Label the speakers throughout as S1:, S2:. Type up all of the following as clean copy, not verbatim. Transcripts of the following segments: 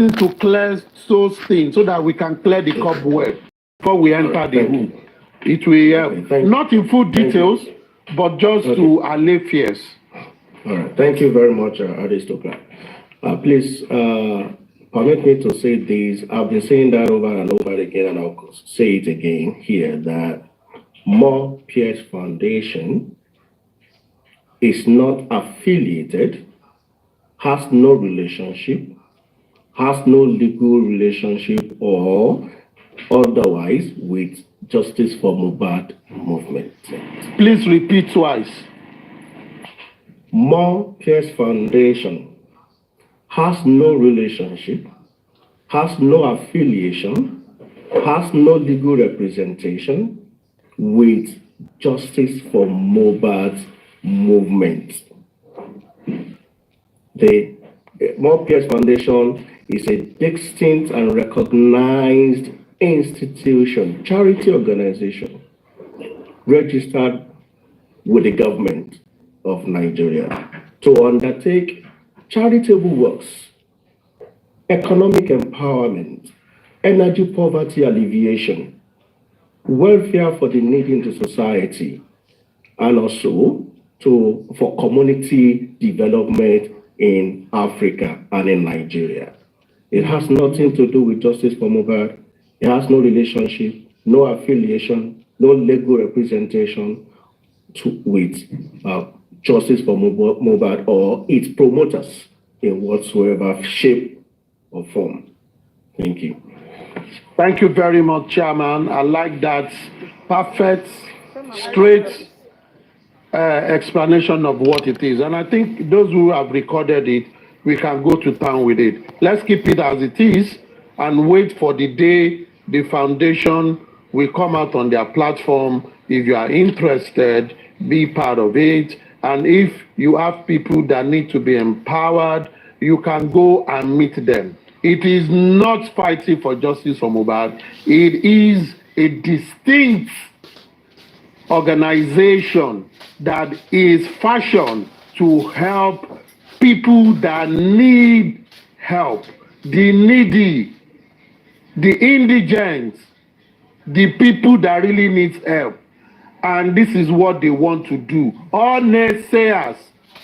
S1: something to clear those things so that we can clear the cobweb before we enter the room. It will help. Not in full details, but just to allay fears.
S2: All right. Thank you very much, Aristotle. Please permit me to say this. I've been saying that over and over again, and I'll say it again here, that More Pearse Foundation is not affiliated, has no relationship, has no legal relationship or otherwise with Justice for Mohbad movement.
S1: Please repeat twice.
S2: More Pearse Foundation has no relationship, has no affiliation, has no legal representation with Justice for Mohbad movement. The More Pearse Foundation is a distinct and recognized institution, charity organization, registered with the government of Nigeria to undertake charitable works, economic empowerment, energy poverty alleviation, welfare for the needy in the society, and also for community development in Africa and in Nigeria. It has nothing to do with Justice for Mohbad. It has no relationship, no affiliation, no legal representation with Justice for Mohbad or its promoters in whatsoever shape or form. Thank you.
S1: Thank you very much, Chairman. I like that perfect, straight explanation of what it is. And I think those who have recorded it, we can go to town with it. Let's keep it as it is and wait for the day the foundation will come out on their platform. If you are interested, be part of it. And if you have people that need to be empowered, you can go and meet them. It is not fighting for justice for Mohbad. It is a distinct organization that is fashioned to help people that need help, the needy, the indigent, the people that really need help. And this is what they want to do. All naysayers,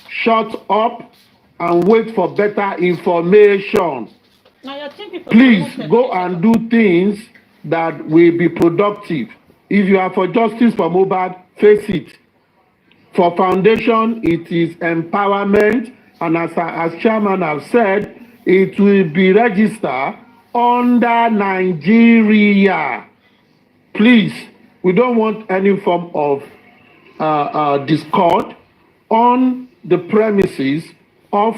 S1: shut up and wait for better information. Please go and do things that will be productive. If you are for justice for Mohbad, face it. For foundation, it is empowerment, and as chairman have said, it will be registered under Nigeria. Please, we don't want any form of discord on the premises of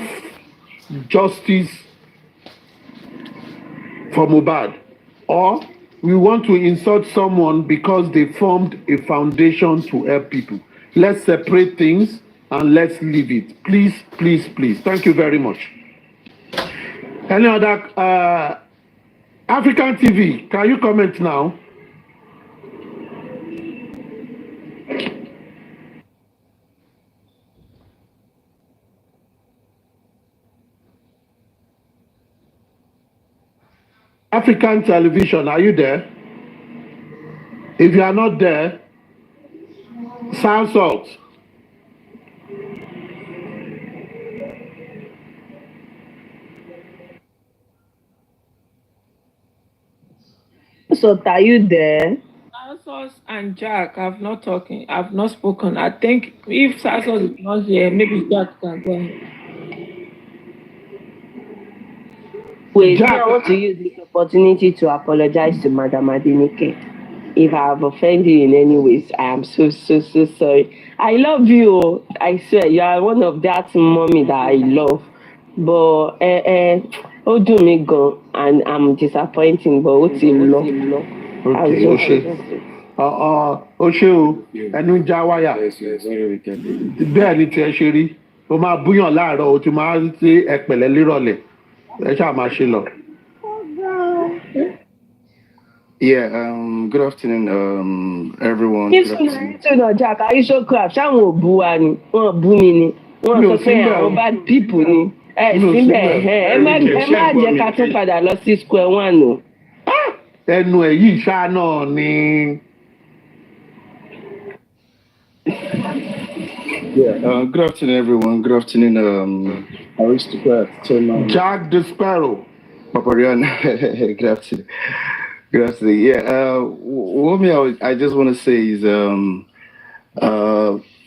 S1: justice for Mohbad, or we want to insult someone because they formed a foundation to help people. Let's separate things and let's leave it. Please, please, please. Thank you very much. Any other African TV, can you comment now? African television, are you there? If you are not there, sound salt.
S3: So are you there?
S4: Sasos and Jack have not talking. I've not spoken. I think if Sasos is not here, maybe Jack can go ahead.
S3: Wait, I want to use this opportunity to apologize to Madam Adenike. If I have offended you in any ways, I am so sorry. I love you. I swear, you are one of that mommy that I love. But oh, do me go, and I'm disappointing. But what's in love?
S1: Okay, Oshé, ẹnu já wáyà. Bẹ́ẹ̀ ni tí ẹ ṣe rí. O máa búyàn láàárọ̀, o ti máa ṣe ẹ̀pẹ̀lẹ́ lérọ̀lẹ̀. Ẹ ṣáà máa ṣe lọ.
S5: Yeah, good afternoon, everyone.
S3: Yes, Jack, are you so crap? Some will boo and boo me. One of the bad people. síbẹ̀ ẹ má jẹ́ ká tún padà lọ sí square one o.
S1: Ẹnu ẹ̀ yìí ṣáá náà ni.
S5: Yeah, good afternoon, everyone. Good afternoon, Aristocrat.
S1: Jack the Sparrow.
S5: Paparian. Good afternoon. Good afternoon. Yeah, what I just want to say is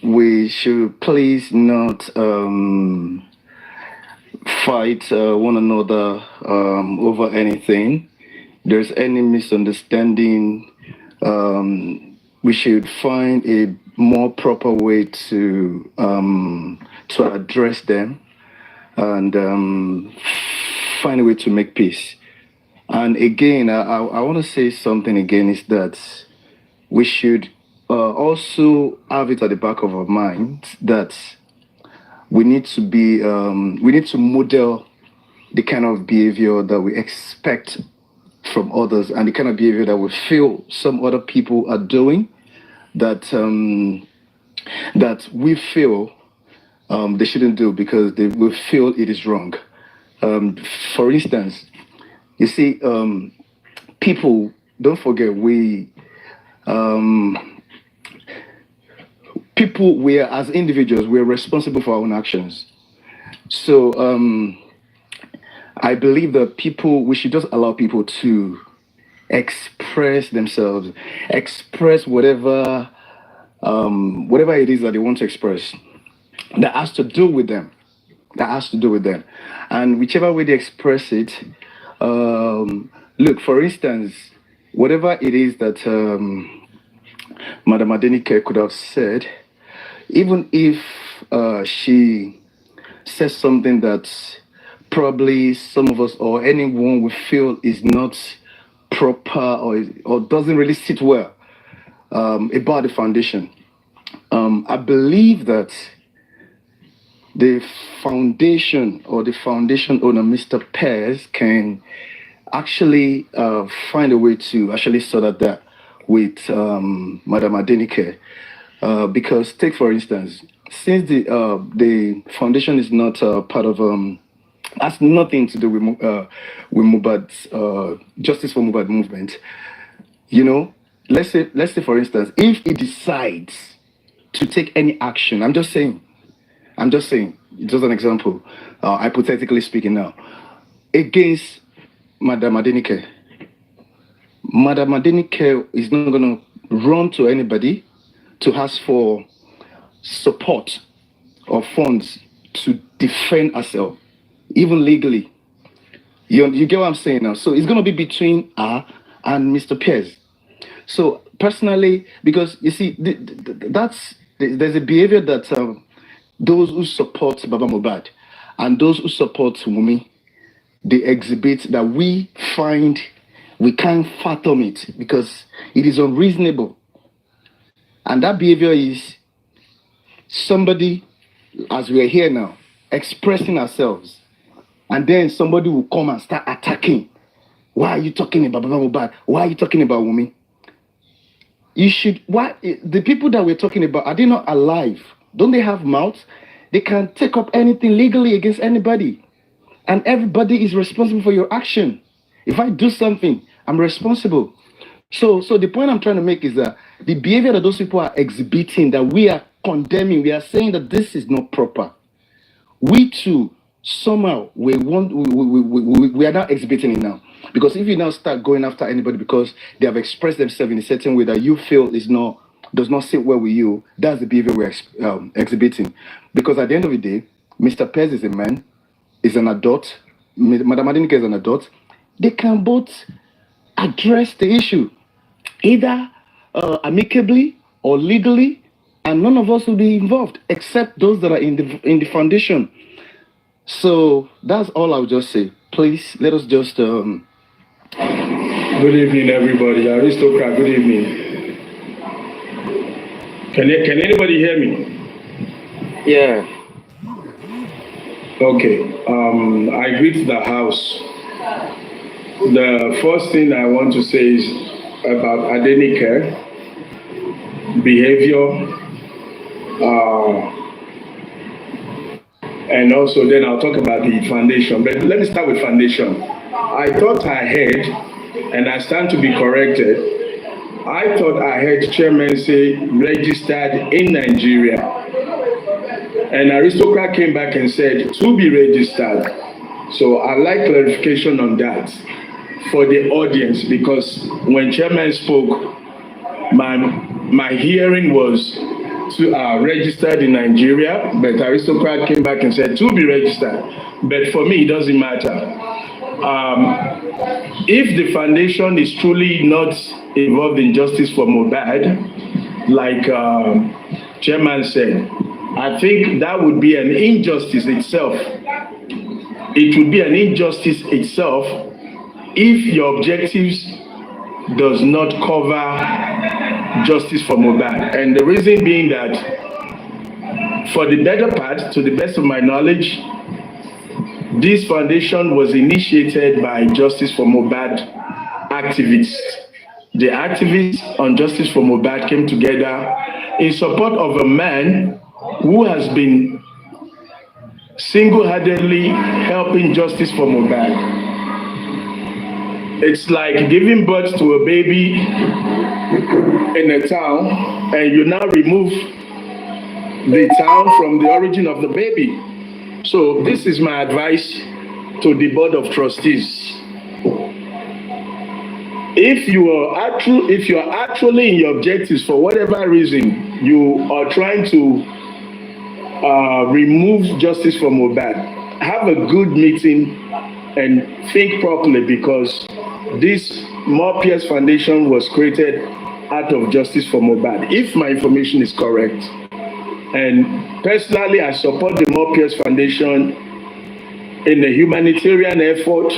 S5: we should please not fight one another over anything. There's any misunderstanding, we should find a more proper way to address them and find a way to make peace. And again, I want to say something again is that we should also have it at the back of our minds that we need to be, we need to model the kind of behavior that we expect from others and the kind of behavior that we feel some other people are doing that that we feel they shouldn't do because they will feel it is wrong. For instance, you see, people, don't forget, people, we are, as individuals, we're responsible for our own actions. So I believe that we should just allow people to express themselves, express whatever it is that they want to express. That has to do with them. That has to do with them. And whichever way they express it, look, for instance, whatever it is that Madam Adenike could have said, even if she says something that probably some of us or anyone would feel is not proper or doesn't really sit well about the foundation. I believe that the foundation or the foundation owner, Mr. Pearse, can actually find a way to actually sort that with Madam Adenike. Because take for instance, since the foundation is not part of has nothing to do with Mohbad's Justice for Mohbad movement. You know, let's say for instance, if he decides to take any action, I'm just saying, just an example, hypothetically speaking now, against Madam Adenike. Madam Adenike is not going to run to anybody to ask for support or funds to defend herself, even legally. You get what I'm saying now? So it's going to be between her and Mr. Pearse. So personally, because you see, there's a behavior that those who support Baba Mohbad and those who support Wunmi, they exhibit that we can't fathom it because it is unreasonable. And that behavior is somebody, as we are here now, expressing ourselves, and then somebody will come and start attacking. Why are you talking about Baba Mohbad? Why are you talking about Wunmi? The people that we're talking about, are they not alive? Don't they have mouths? They can take up anything legally against anybody. And everybody is responsible for your action. If I do something, I'm responsible. So the point I'm trying to make is that the behavior that those people are exhibiting, that we are condemning, we are saying that this is not proper. We too, somehow, we are now exhibiting it now. Because if you now start going after anybody because they have expressed themselves in a certain way that you feel does not sit well with you, that's the behavior we're exhibiting. Because at the end of the day, Mr. Pearse is a man, is an adult, Madam Adenike is an adult. They can both address the issue, either amicably or legally, and none of us will be involved except those that are in the foundation. So that's all I'll just say. Please let us just.
S6: Good evening, everybody. Aristocrat. Good evening. Can anybody hear me?
S3: Yeah.
S6: Okay. I greet the house. The first thing I want to say is about Adenike behavior. And also then I'll talk about the foundation. But let me start with foundation. I thought I heard, and I stand to be corrected, I thought I heard chairman say registered in Nigeria. And Aristocrat came back and said to be registered. So I'd like clarification on that for the audience, because when chairman spoke, my hearing was to registered in Nigeria, but Aristocrat came back and said to be registered. But for me, it doesn't matter. If the foundation is truly not involved in justice for Mohbad, like chairman said, I think that would be an injustice itself. It would be an injustice itself if your objectives does not cover justice for Mohbad. And the reason being that, for the better part, to the best of my knowledge, this foundation was initiated by Justice for Mohbad activists. The activists on Justice for Mohbad came together in support of a man who has been single-handedly helping justice for Mohbad. It's like giving birth to a baby in a town, and you now remove the town from the origin of the baby. So this is my advice to the Board of Trustees. If you are actually in your objectives, for whatever reason, you are trying to remove justice from Mohbad, have a good meeting and think properly, because this Pearse Foundation was created out of justice for Mohbad, if my information is correct. And personally, I support the Pearse Foundation in the humanitarian effort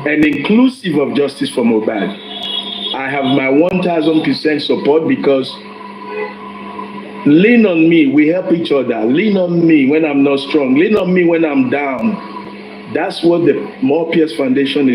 S6: and inclusive of justice for Mohbad. I have my 1000% support, because lean on me, we help each other. Lean on me when I'm not strong. Lean on me when I'm down. That's what the Pearse Foundation is